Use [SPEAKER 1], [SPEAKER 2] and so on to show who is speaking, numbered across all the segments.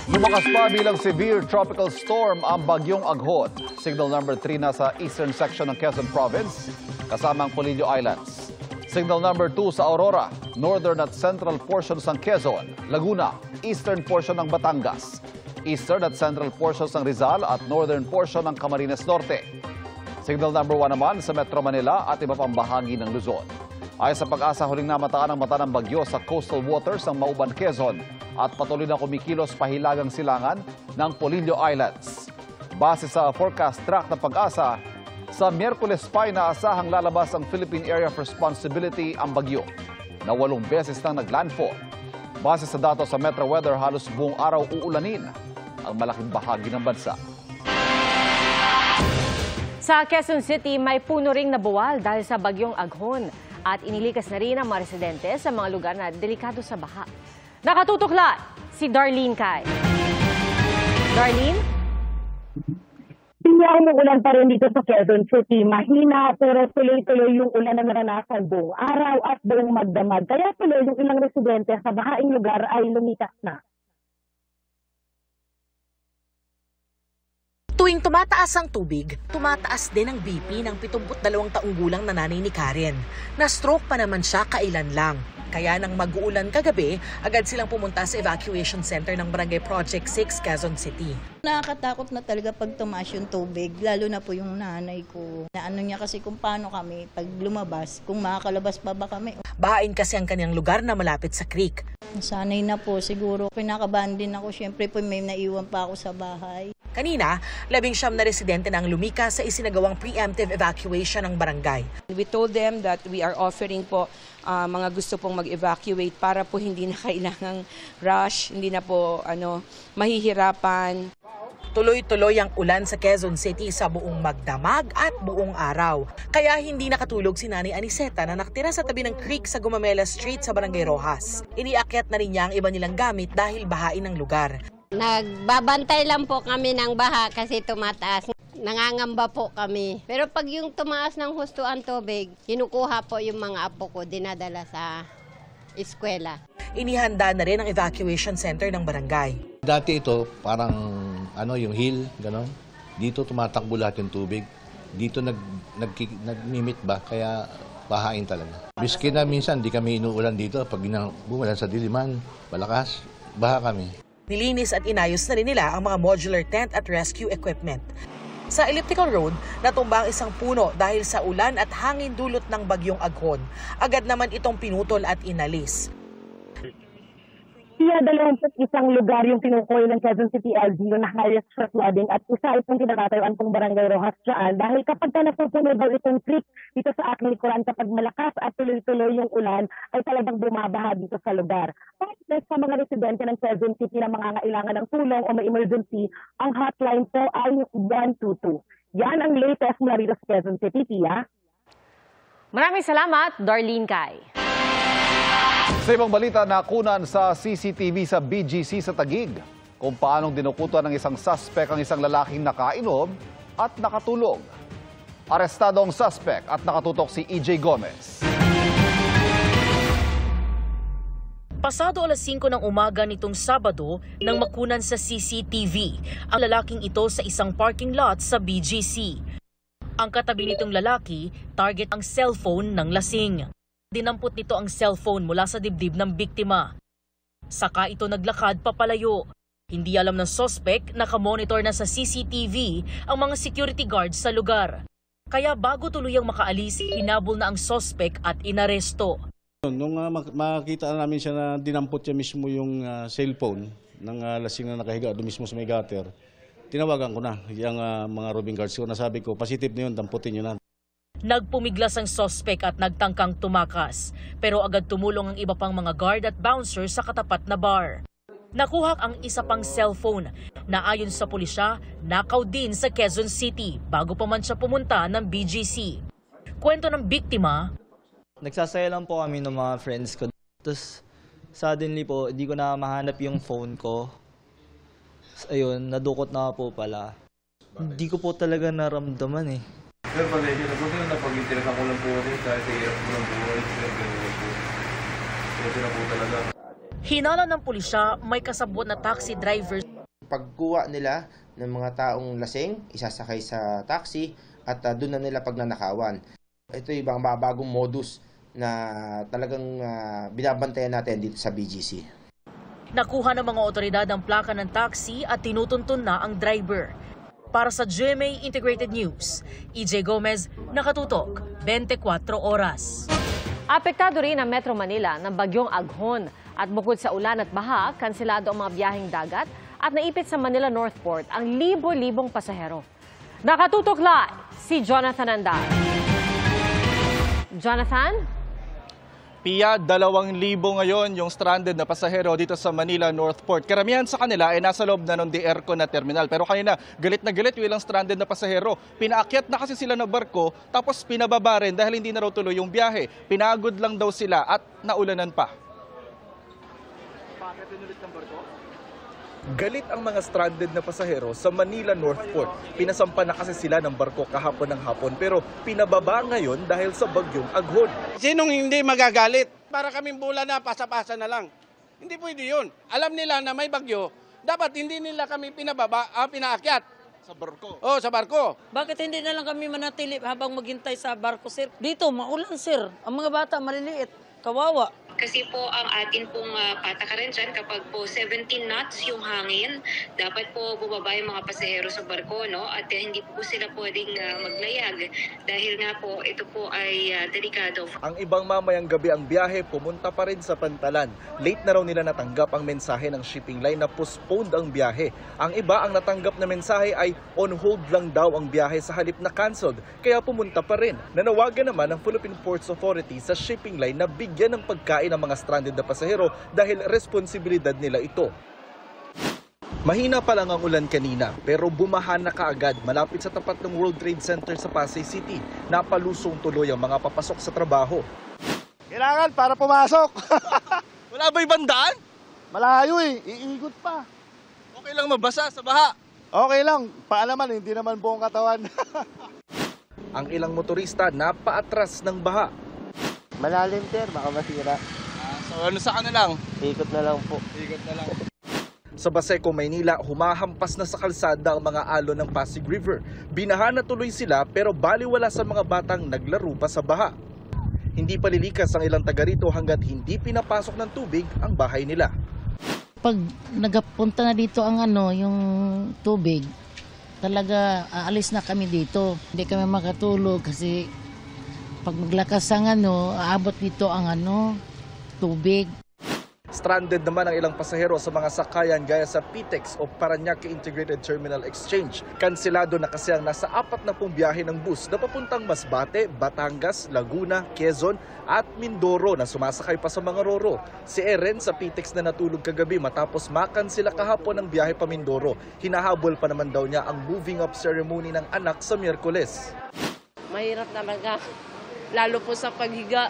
[SPEAKER 1] Lumakas pa bilang severe tropical storm ang bagyong Aghon. Signal number 3 na sa eastern section ng Quezon Province, kasama ang Polillo Islands. Signal number 2 sa Aurora, northern at central portions ng Quezon, Laguna, eastern portion ng Batangas, eastern at central portions ng Rizal at northern portion ng Camarines Norte. Signal number 1 naman sa Metro Manila at iba pang bahagi ng Luzon. Ayon sa Pag-asa, huling namataan ang mata ng bagyo sa coastal waters ng Mauban, Quezon at patuloy na kumikilos pahilagang silangan ng Polillo Islands. Base sa forecast track ng Pag-asa, sa Miyerkules pa inaasahang lalabas ang Philippine Area of Responsibility ang bagyo na 8 beses nang naglandfall. Base sa datos sa Metro Weather, halos buong araw uulanin ang malaking bahagi ng bansa.
[SPEAKER 2] Sa Quezon City, may puno ring nabuwal dahil sa bagyong Aghon at inilikas na rin ang mga residente sa mga lugar na delikado sa baha. Nakatutukla si Darlene Kai. Darlene?
[SPEAKER 3] Hindi umuulan pa rin dito sa Quezon City. Mahina pero tuloy-tuloy yung ulan na naranasan buong araw at buong magdamag. Kaya tuloy yung ilang residente sa bahaing lugar ay lumikas na.
[SPEAKER 4] Tuwing tumataas ang tubig, tumataas din ang BP ng 72 taong gulang na nanay ni Karen. Na-stroke pa naman siya kailan lang. Kaya nang mag-uulan kagabi, agad silang pumunta sa evacuation center ng Barangay Project 6, Quezon City.
[SPEAKER 5] Nakakatakot na talaga pag tumaas yung tubig, lalo na po yung nanay ko. Naano niya kasi kung paano kami pag lumabas, kung makakalabas pa ba kami.
[SPEAKER 4] Bahain kasi ang kanyang lugar na malapit sa creek.
[SPEAKER 5] Sanay na po siguro. Pinakabahan din ako, syempre po may naiwan pa ako sa bahay.
[SPEAKER 4] Kanina, 19 na residente na ang lumikas sa isinagawang preemptive evacuation ng barangay.
[SPEAKER 6] We told them that we are offering po mga gusto pong mag-evacuate para po hindi na kailangang rush, hindi na po mahihirapan.
[SPEAKER 4] Tuloy-tuloy ang ulan sa Quezon City sa buong magdamag at buong araw. Kaya hindi nakatulog si Nanay Aniseta na nakatira sa tabi ng creek sa Gumamela Street sa Barangay Rojas. Iniakyat na rin niya ang iba nilang gamit dahil bahain ng lugar.
[SPEAKER 7] Nagbabantay lang po kami ng baha kasi tumataas. Nangangamba po kami. Pero pag yung tumaas ng husto ang tubig, kinukuha po yung mga apo ko, dinadala sa eskwela.
[SPEAKER 4] Inihanda na rin ang evacuation center ng barangay.
[SPEAKER 8] Dati ito parang yung hill, gano'n. Dito tumatakbo lahat yung tubig. Dito nagmimit ba, kaya bahain talaga. Biski na minsan di kami inuulan dito. Pag bumulan sa diliman, malakas, baha kami.
[SPEAKER 4] Nilinis at inayos na rin nila ang mga modular tent at rescue equipment. Sa Elliptical Road, natumba ang isang puno dahil sa ulan at hangin dulot ng bagyong Aghon. Agad naman itong pinutol at inalis.
[SPEAKER 3] Siya 21 lugar yung tinukoy ng Quezon City LGU na highest for flooding at isa itong tinatatayuan kong Barangay Rojas dyan dahil kapag ka napupuno daw itong creek dito sa aking likuran kapag malakas at tuloy-tuloy yung ulan ay talagang bumabaha dito sa lugar. Para sa mga residente ng Quezon City na mangangailangan ng tulong o may emergency, ang hotline po ay 122. Yan ang latest mula dito sa Quezon City, Tia.
[SPEAKER 2] Maraming salamat, Darlene Kai.
[SPEAKER 1] Sa ibang balita, nakunan sa CCTV sa BGC sa Taguig kung paanong dinukutan ng isang suspect ang isang lalaking nakainom at nakatulog. Arestado ang suspect at nakatutok si EJ Gomez.
[SPEAKER 9] Pasado alas 5 ng umaga nitong Sabado nang makunan sa CCTV ang lalaking ito sa isang parking lot sa BGC. Ang katabi nitong lalaki, target ang cellphone ng lasing. Dinampot nito ang cellphone mula sa dibdib ng biktima. Saka ito naglakad papalayo. Hindi alam ng suspect na nakamonitor na sa CCTV ang mga security guards sa lugar. Kaya bago tuluyang makaalis, hinabol na ang suspect at inaresto.
[SPEAKER 10] Nung makita namin siya na dinampot siya mismo yung cellphone ng lasing na nakahiga doon mismo sa may gutter, tinawagan ko na yung mga roving guards ko. Nasabi ko, positive na yun, damputin nyo na.
[SPEAKER 9] Nagpumiglas ang suspect at nagtangkang tumakas. Pero agad tumulong ang iba pang mga guard at bouncer sa katapat na bar. Nakuha ang isa pang cellphone na ayon sa pulisya, nakaw din sa Quezon City bago pa man siya pumunta ng BGC. Kwento ng biktima,
[SPEAKER 11] nagsasaya lang po kami ng mga friends ko. Tapos suddenly po, hindi ko na mahanap yung phone ko. Ayun, nadukot na po pala. Hindi ko po talaga naramdaman eh.
[SPEAKER 12] Sir, pag-edyo na po na pag itirakan ko lang po rin kahit hirap ko lang po rin. Ito na po talaga.
[SPEAKER 9] hinala ng pulisya may kasabwat na taxi driver
[SPEAKER 13] Pagkuha nila ng mga taong lasing, isasakay sa taxi at doon na nila pagnanakawan. Ito yung mga bagong modus na talagang binabantayan natin dito sa BGC.
[SPEAKER 9] Nakuha ng mga otoridad ang plaka ng taxi at tinutuntun na ang driver. Para sa GMA Integrated News, EJ Gomez, nakatutok, 24 oras.
[SPEAKER 2] Apektado rin ang Metro Manila ng bagyong Aghon at bukod sa ulan at baha, kanselado ang mga biyaheng dagat at naipit sa Manila Northport ang libo-libong pasahero. Nakatutok live si Jonathan Andal. Jonathan?
[SPEAKER 14] Pia, 2,000 ngayon yung stranded na pasahero dito sa Manila Northport. Karamihan sa kanila ay nasa loob na ng DIRCO na terminal. Pero kanina, galit na galit yung ilang stranded na pasahero. Pinaakyat na kasi sila ng barko, tapos pinababa rin dahil hindi na raw tuloy yung biyahe. Pinagod lang daw sila at naulanan pa. Bakit pinulit ng barko? Galit ang mga stranded na pasahero sa Manila Northport. Pinasampa na kasi sila ng barko kahapon ng hapon pero pinababa ngayon dahil sa bagyong Aghon.
[SPEAKER 15] Sinong hindi magagalit? Para kaming bula na, pasa-pasa na lang. Hindi pwede yun. Alam nila na may bagyo, dapat hindi nila kami pinaakyat.
[SPEAKER 14] Sa barko?
[SPEAKER 15] Oo, sa barko.
[SPEAKER 16] Bakit hindi na lang kami manatili habang maghintay sa barko, sir? Dito, maulan, sir. Ang mga bata maliliit. Kawawa.
[SPEAKER 17] Kasi po ang atin pong patakaran dyan kapag po 17 knots yung hangin, dapat po bumaba yung mga pasahero sa barko, no? At hindi po sila pwedeng maglayag dahil nga po ito po ay delikado.
[SPEAKER 14] Ang ibang mamayang gabi ang biyahe, pumunta pa rin sa Pantalan. Late na raw nila natanggap ang mensahe ng shipping line na postponed ang biyahe. Ang iba ang natanggap na mensahe ay on hold lang daw ang biyahe sa halip na cancelled, kaya pumunta pa rin. Nanawagan naman ang Philippine Ports Authority sa shipping line na bigyan ng pagkain ng mga stranded na pasahero dahil responsibilidad nila ito. Mahina pa lang ang ulan kanina pero bumaha na kaagad malapit sa tapat ng World Trade Center sa Pasay City. Napalusong tuloy ang mga papasok sa trabaho.
[SPEAKER 10] Kailangan para pumasok.
[SPEAKER 14] Wala ba ibang daan?
[SPEAKER 10] Malayo iikot pa.
[SPEAKER 14] Okay lang mabasa sa baha.
[SPEAKER 10] Okay lang, paalaman, hindi naman buong katawan.
[SPEAKER 14] Ang ilang motorista napaatras ng baha.
[SPEAKER 18] Malalim, sir, baka masira.
[SPEAKER 14] So ano sa na lang?
[SPEAKER 18] Ikot na lang po.
[SPEAKER 14] Ikot na lang. Sa Baseco, Maynila, humahampas na sa kalsada ang mga alon ng Pasig River. Binaha na tuloy sila pero baliwala sa mga batang naglaro pa sa baha. Hindi pa lilikas ang ilang taga rito hanggat hindi pinapasok ng tubig ang bahay nila.
[SPEAKER 19] Pag nagapunta na dito ang yung tubig, talaga aalis na kami dito. Hindi kami makatulog kasi pag maglakas ang aabot dito ang tubig.
[SPEAKER 14] Stranded naman ang ilang pasahero sa mga sakayan gaya sa PTEX o Parañaque Integrated Terminal Exchange. Kanselado na kasi ang nasa 40 biyahe ng bus na papuntang Masbate, Batangas, Laguna, Quezon at Mindoro na sumasakay pa sa mga roro. Si Eren sa PTEX na natulog kagabi matapos makansela kahapon ang biyahe pa Mindoro. Hinahabol pa naman daw niya ang moving up ceremony ng anak sa Miyerkules.
[SPEAKER 20] Mahirap talaga. Lalo po sa paghiga,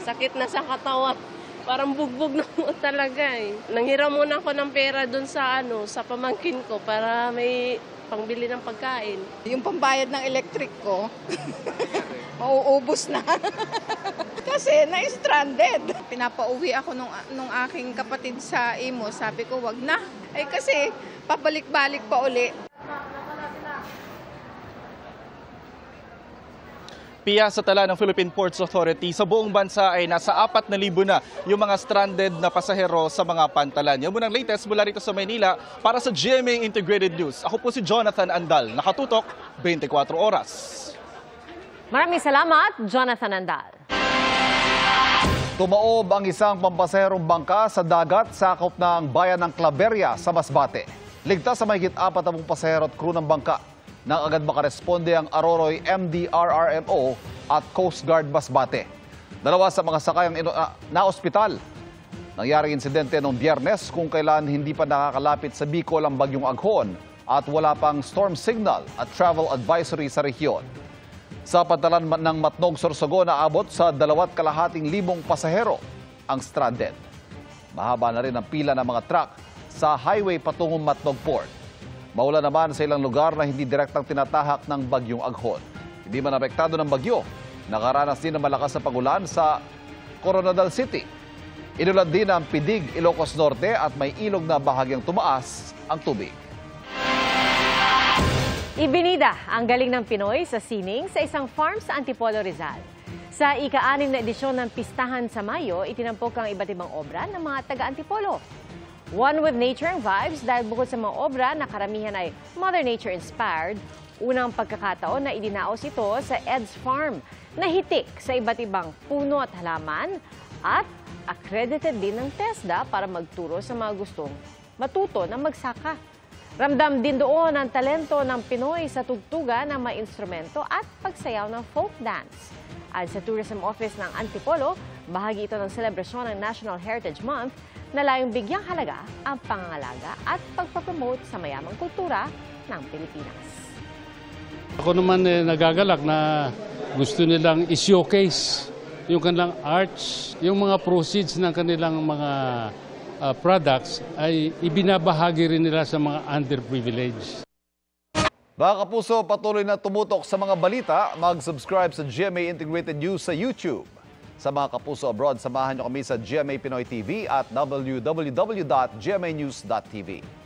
[SPEAKER 20] sakit na sa katawan. Parang bugbog na po talaga eh. Nanghiram muna ako ng pera doon sa sa pamangkin ko para may pangbili ng pagkain.
[SPEAKER 21] Yung pambayad ng electric ko, mauubos na. Kasi na-stranded. Pinapauwi ako nung aking kapatid sa Imo. Sabi ko, wag na. Kasi pabalik-balik pa uli.
[SPEAKER 14] Pia, sa tala ng Philippine Ports Authority, sa buong bansa ay nasa 4,000 na yung mga stranded na pasahero sa mga pantalan. Yan muna ang latest mula rito sa Maynila para sa GMA Integrated News. Ako po si Jonathan Andal, nakatutok 24 oras.
[SPEAKER 2] Maraming salamat, Jonathan Andal.
[SPEAKER 1] Tumaob ang isang pampasaherong bangka sa dagat sakop ng bayan ng Claveria sa Masbate. Ligtas sa mahigit 40 pasahero at crew ng bangka. Nang agad makaresponde ang Aroroy MDRRMO at Coast Guard Masbate. Dalawa sa mga sakayang na-ospital. Nangyari insidente noong Biyernes kung kailan hindi pa nakakalapit sa Bicol ang bagyong Aghon at wala pang storm signal at travel advisory sa rehiyon. Sa pantalan ng Matnog, Sorsogon, naabot sa 2,200 pasahero ang stranded. Mahaba na rin ang pila ng mga truck sa highway patungong Matnog Port. Maulan naman sa ilang lugar na hindi direktang tinatahak ng bagyong Aghon. Hindi man apektado ng bagyo, nakaranas din ng malakas na pagulan sa Coronadal City. Inulad din ang Pidig, Ilocos Norte at may ilog na bahagyang tumaas ang tubig.
[SPEAKER 2] Ibinida ang galing ng Pinoy sa sining sa isang farm sa Antipolo, Rizal. Sa ika-6 na edisyon ng Pistahan sa Mayo, itinampok ang iba't ibang obra ng mga taga-Antipolo. One with nature ang vibes dahil bukod sa mga obra na karamihan ay Mother Nature inspired, unang pagkakataon na idinaos ito sa Ed's Farm na hitik sa iba't ibang puno at halaman at accredited din ng TESDA para magturo sa mga gustong matuto na magsaka. Ramdam din doon ang talento ng Pinoy sa tugtugan ng mga instrumento at pagsayaw ng folk dance. At sa Tourism Office ng Antipolo, bahagi ito ng selebrasyon ng National Heritage Month na layong bigyang halaga ang pangangalaga at pagpapromote sa mayamang kultura ng Pilipinas.
[SPEAKER 5] Ako naman nagagalak na gusto nilang i-showcase yung kanilang arts, yung mga proceeds ng kanilang mga products ay ibinabahagi rin nila sa mga underprivileged.
[SPEAKER 1] Mga kapuso, patuloy na tumutok sa mga balita. Mag-subscribe sa GMA Integrated News sa YouTube. Sa mga kapuso abroad, samahan niyo kami sa GMA Pinoy TV at www.gmanews.tv.